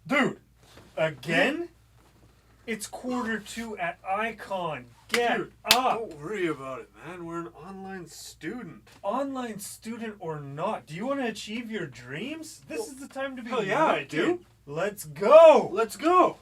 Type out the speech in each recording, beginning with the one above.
Dude, again? It's 1:45 at Icon. Get up. Don't worry about it, man. We're an online student. Online student or not, do you want to achieve your dreams? This is the time to be Hell yeah, I do. working. Let's go. Let's go.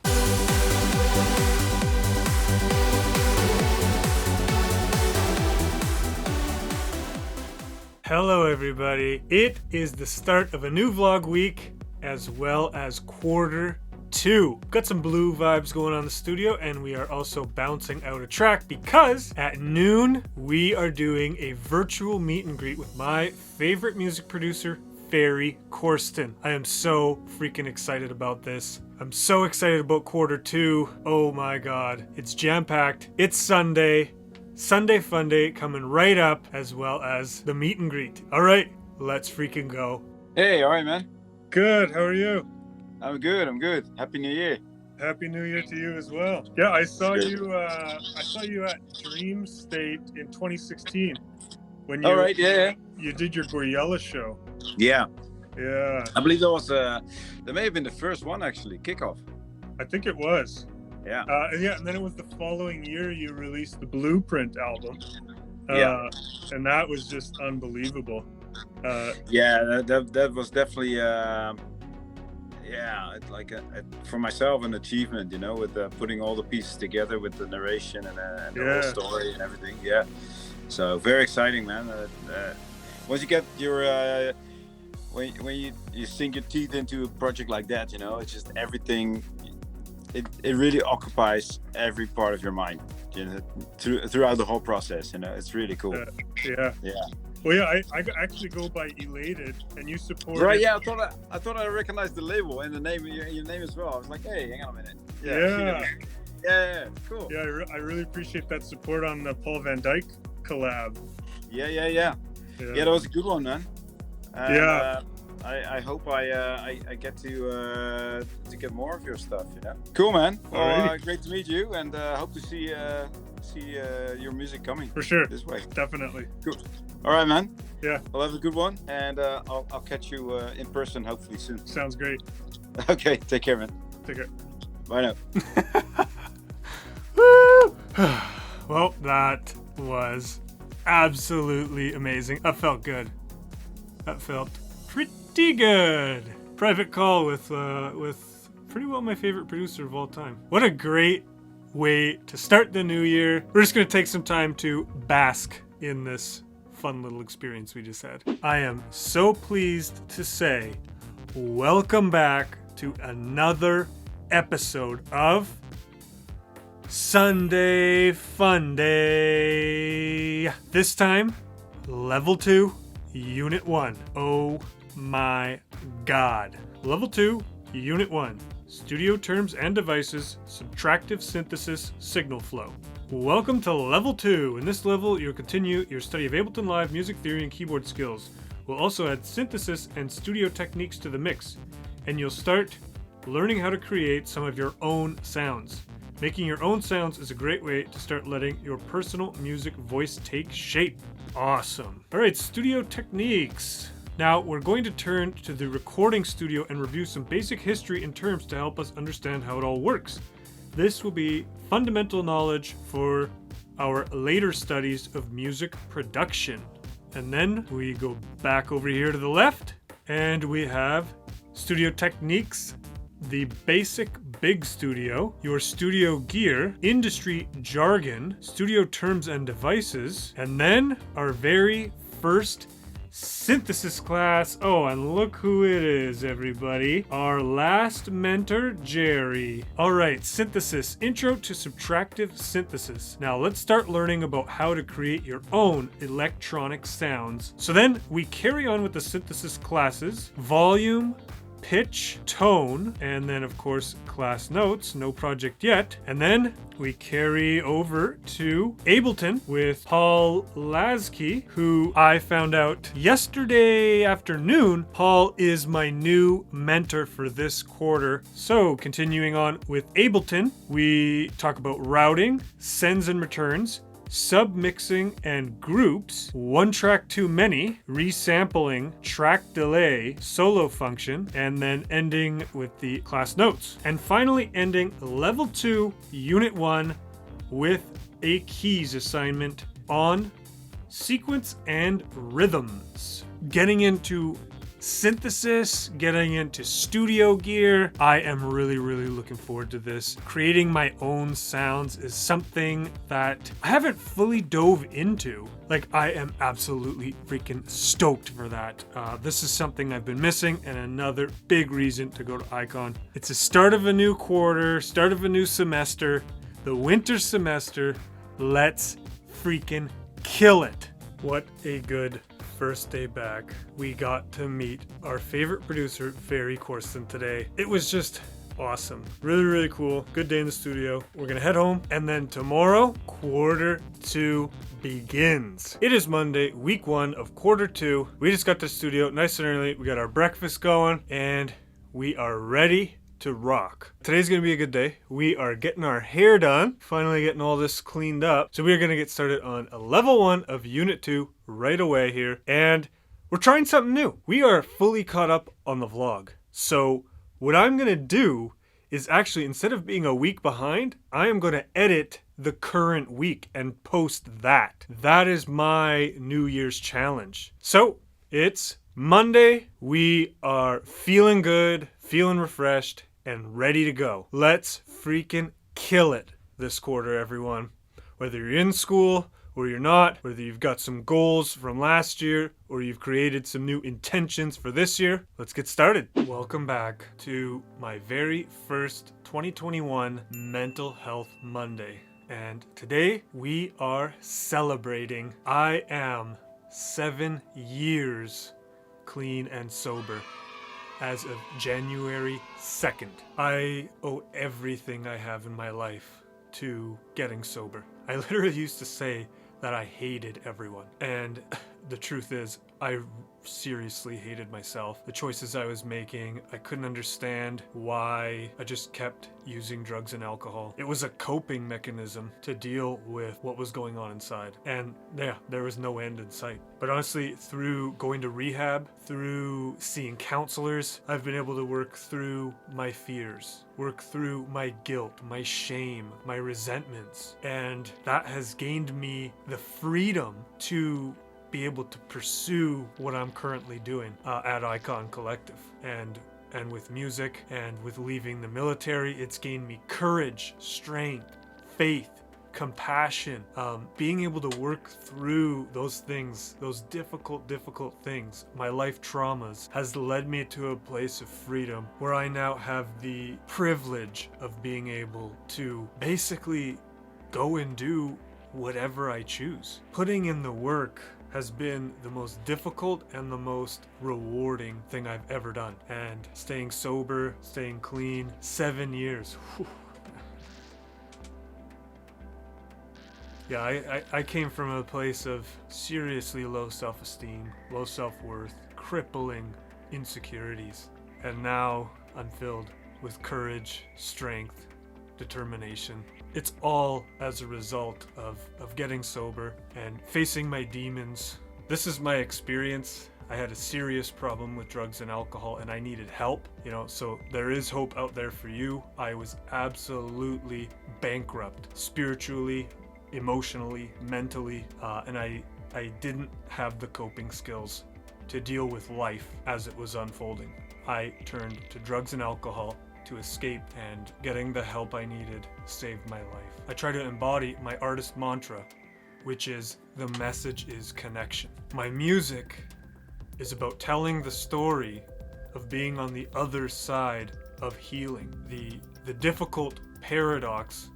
Hello everybody. It is the start of a new vlog week as well as Q2. Got some blue vibes going on in the studio, and we are also bouncing out a track because at noon we are doing a virtual meet and greet with my favorite music producer, Ferry Corsten. I am so freaking excited about this. I'm so excited about Q2. Oh my god. It's jam-packed. It's Sunday. Sunday FUNDAY coming right up, as well as the meet and greet. All right, let's freaking go. Hey, all right, man. Good. How are you? I'm good. Happy New Year. Happy New Year to you as well. Yeah, I saw you. I saw you at Dream State in 2016 when you. All right, yeah. You did your Goyella show. Yeah. Yeah. I believe that was that may have been the first one actually, kickoff. I think it was. Yeah. And then it was the following year you released the Blueprint album. Yeah. And that was just unbelievable. Yeah, that was definitely for myself an achievement, you know, with putting all the pieces together with the narration and the whole story and everything. Yeah. So very exciting, man. Once you get your when you sink your teeth into a project like that, you know, it's just everything. It really occupies every part of your mind, you know, throughout the whole process. You know, it's really cool. Yeah. Well, yeah, I actually go by Elated, and you support. Right? Yeah, I thought I recognized the label and the name, your name as well. I was like, hey, hang on a minute. Yeah, cool. Yeah, I really appreciate that support on the Paul Van Dyke collab. Yeah, that was a good one, man. I hope I get to get more of your stuff, you know. Cool, man. Well, great to meet you, and hope to see your music coming for sure this way. Definitely. Cool. All right, man. Yeah. Well, have a good one, and I'll catch you in person hopefully soon. Sounds great. Okay, take care, man. Take care. Bye now. Woo! Well, that was absolutely amazing. That felt good. That felt pretty good. Private call with pretty well my favorite producer of all time. What a great way to start the new year. We're just gonna take some time to bask in this fun little experience we just had. I am so pleased to say welcome back to another episode of Sunday FUNDAY. This time, level 2, unit 1. Oh my god. Level 2, unit 1. Studio terms and devices, subtractive synthesis, signal flow. Welcome to level 2. In this level, you'll continue your study of Ableton Live music theory and keyboard skills. We'll also add synthesis and studio techniques to the mix, and you'll start learning how to create some of your own sounds. Making your own sounds is a great way to start letting your personal music voice take shape. Awesome. All right, studio techniques. Now we're going to turn to the recording studio and review some basic history and terms to help us understand how it all works. This will be fundamental knowledge for our later studies of music production. And then we go back over here to the left, and we have studio techniques, the basic big studio, your studio gear, industry jargon, studio terms and devices, and then our very first synthesis class. Oh, and look who it is, everybody. Our last mentor, Jerry. All right, synthesis, intro to subtractive synthesis. Now let's start learning about how to create your own electronic sounds. So then we carry on with the synthesis classes, volume, pitch, tone, and then of course class notes, no project yet. And then we carry over to Ableton with Paul Lasky, who I found out yesterday afternoon. Paul is my new mentor for this quarter. So continuing on with Ableton, we talk about routing, sends and returns, submixing and groups, one track too many, resampling, track delay, solo function, and then ending with the class notes. And finally ending level 2, unit 1 with a keys assignment on sequence and rhythms. Getting into synthesis, getting into studio gear. I am really looking forward to this. Creating my own sounds is something that I haven't fully dove into. Like, I am absolutely freaking stoked for that. This is something I've been missing, and another big reason to go to Icon. It's the start of a new quarter, start of a new semester, the winter semester. Let's freaking kill it. What a good first day back. We got to meet our favorite producer, Ferry Corsten, today. It was just awesome. Really cool. Good day in the studio. We're gonna head home, and then tomorrow, quarter 2 begins. It is Monday, week 1 of quarter 2. We just got to the studio nice and early. We got our breakfast going, and we are ready to rock. Today's gonna be a good day. We are getting our hair done, finally getting all this cleaned up. So we are gonna get started on a level 1 of unit 2 right away here. And we're trying something new. We are fully caught up on the vlog. So what I'm gonna do is actually, instead of being a week behind, I am gonna edit the current week and post that. That is my New Year's challenge. So it's Monday. We are feeling good, feeling refreshed, and ready to go. Let's freaking kill it this quarter, everyone. Whether you're in school or you're not, whether you've got some goals from last year or you've created some new intentions for this year, let's get started. Welcome back to my very first 2021 Mental Health Monday. And today we are celebrating. I am 7 years clean and sober. As of January 2nd. I owe everything I have in my life to getting sober. I literally used to say that I hated everyone. And the truth is, I seriously hated myself. The choices I was making, I couldn't understand why I just kept using drugs and alcohol. It was a coping mechanism to deal with what was going on inside. And yeah, there was no end in sight. But honestly, through going to rehab, through seeing counselors, I've been able to work through my fears, work through my guilt, my shame, my resentments. And that has gained me the freedom to be able to pursue what I'm currently doing at Icon Collective. And with music and with leaving the military, it's gained me courage, strength, faith, compassion, being able to work through those things, those difficult things, my life traumas, has led me to a place of freedom where I now have the privilege of being able to basically go and do whatever I choose. Putting in the work has been the most difficult and the most rewarding thing I've ever done. And staying sober, staying clean, 7 years. Whew. Yeah, I came from a place of seriously low self-esteem, low self-worth, crippling insecurities. And now I'm filled with courage, strength, determination. It's all as a result of getting sober and facing my demons. This is my experience. I had a serious problem with drugs and alcohol, and I needed help, so there is hope out there for you. I was absolutely bankrupt spiritually, emotionally, mentally, and I didn't have the coping skills to deal with life as it was unfolding. I turned to drugs and alcohol to escape, and getting the help I needed saved my life. I try to embody my artist mantra, which is the message is connection. My music is about telling the story of being on the other side of healing, the difficult paradox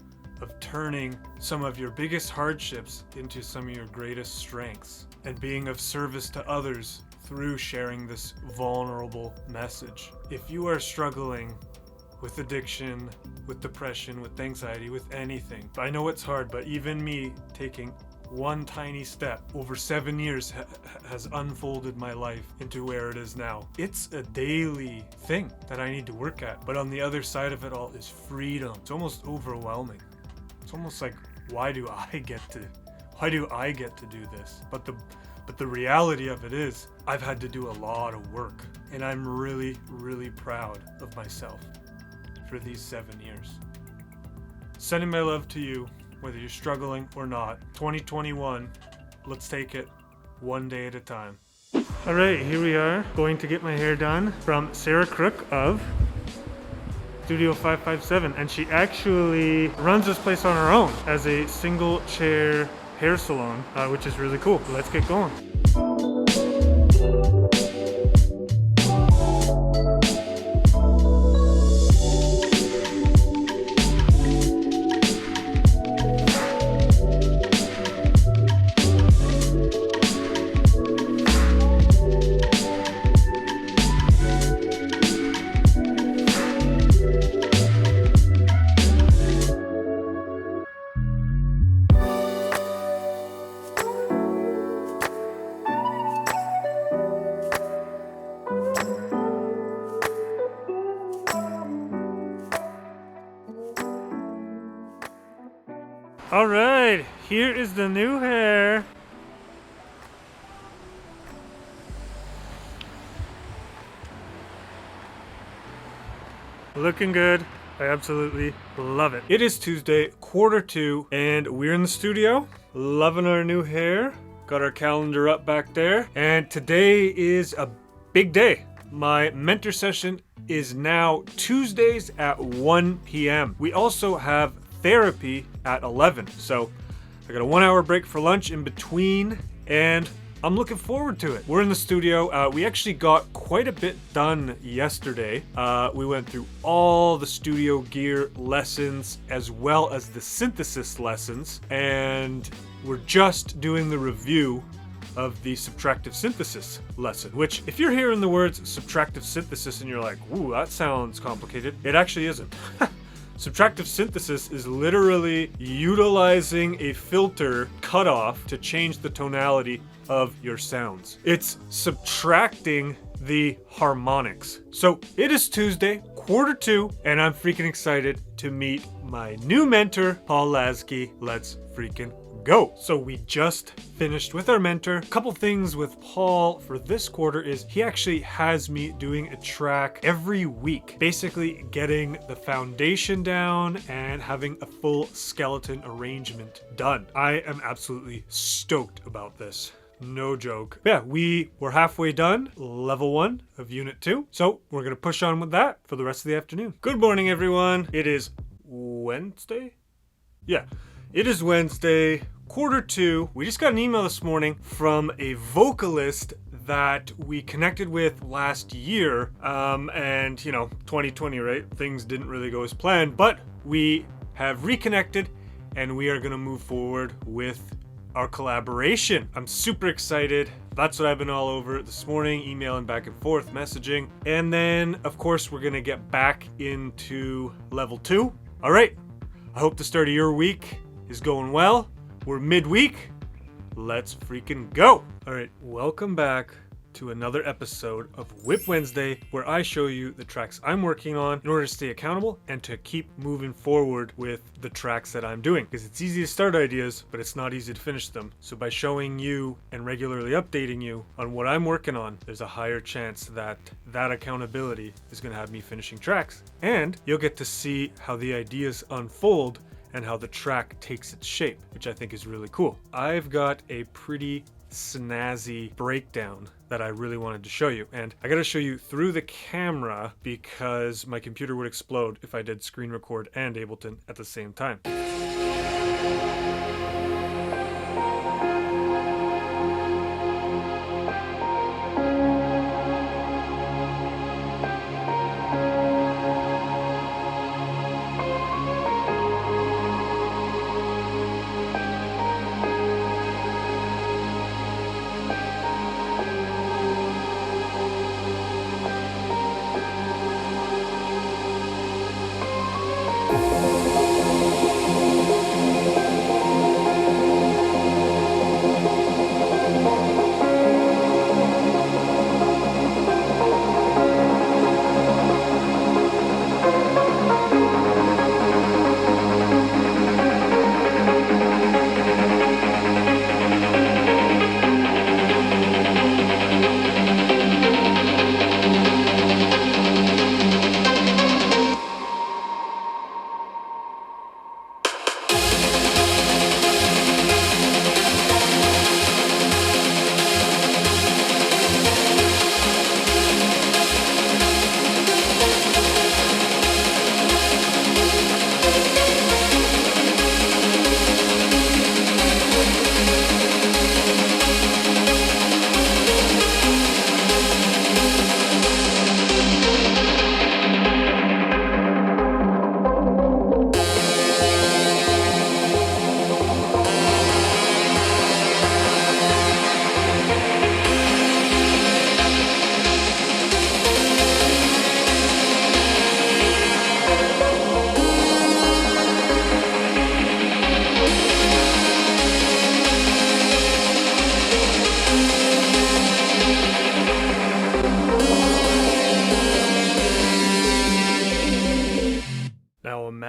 of turning some of your biggest hardships into some of your greatest strengths, and being of service to others through sharing this vulnerable message. If you are struggling with addiction, with depression, with anxiety, with anything, I know it's hard, but even me taking one tiny step over 7 years has unfolded my life into where it is now. It's a daily thing that I need to work at, but on the other side of it all is freedom. It's almost overwhelming. It's almost like, why do I get to why do I get to do this? But the reality of it is I've had to do a lot of work, and I'm really, really proud of myself for these 7 years. Sending my love to you, whether you're struggling or not. 2021, let's take it one day at a time. All right, here we are, going to get my hair done from Sarah Crook of Studio 557, and she actually runs this place on her own as a single chair hair salon, which is really cool. Let's get going. All right, here is the new hair. Looking good. I absolutely love it. It is Tuesday, 1:45, and we're in the studio, loving our new hair. Got our calendar up back there, and today is a big day. My mentor session is now Tuesdays at 1 p.m. We also have therapy at 11, so I got a 1 hour break for lunch in between, and I'm looking forward to it. We're in the studio. We actually got quite a bit done yesterday. We went through all the studio gear lessons as well as the synthesis lessons, and we're just doing the review of the subtractive synthesis lesson, which if you're hearing the words subtractive synthesis and you're like, ooh, that sounds complicated, it actually isn't. Subtractive synthesis is literally utilizing a filter cutoff to change the tonality of your sounds. It's subtracting the harmonics. So it is Tuesday, 1:45, and I'm freaking excited to meet my new mentor, Paul Lasky. Let's freaking go. So we just finished with our mentor. A couple things with Paul for this quarter is he actually has me doing a track every week, basically getting the foundation down and having a full skeleton arrangement done. I am absolutely stoked about this. No joke. Yeah, we were halfway done, level 1 of unit 2. So we're gonna push on with that for the rest of the afternoon. Good morning, everyone. It is Wednesday? Yeah, it is Wednesday, 1:45. We just got an email this morning from a vocalist that we connected with last year. And you know, 2020, right? Things didn't really go as planned, but we have reconnected and we are gonna move forward with our collaboration. I'm super excited. That's what I've been all over this morning, emailing back and forth, messaging. And then of course, we're gonna get back into level 2. All right, I hope the start of your week is going well. We're midweek. Let's freaking go. All right, welcome back to another episode of Whip Wednesday, where I show you the tracks I'm working on in order to stay accountable and to keep moving forward with the tracks that I'm doing. Because it's easy to start ideas, but it's not easy to finish them. So by showing you and regularly updating you on what I'm working on, there's a higher chance that that accountability is going to have me finishing tracks. And you'll get to see how the ideas unfold and how the track takes its shape, which I think is really cool. I've got a pretty snazzy breakdown that I really wanted to show you, and I gotta show you through the camera because my computer would explode if I did screen record and Ableton at the same time.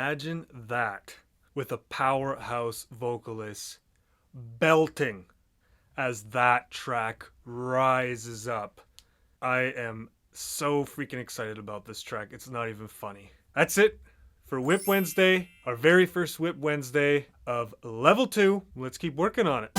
Imagine that with a powerhouse vocalist belting as that track rises up. I am so freaking excited about this track. It's not even funny. That's it for Whip Wednesday, our very first Whip Wednesday of level 2. Let's keep working on it.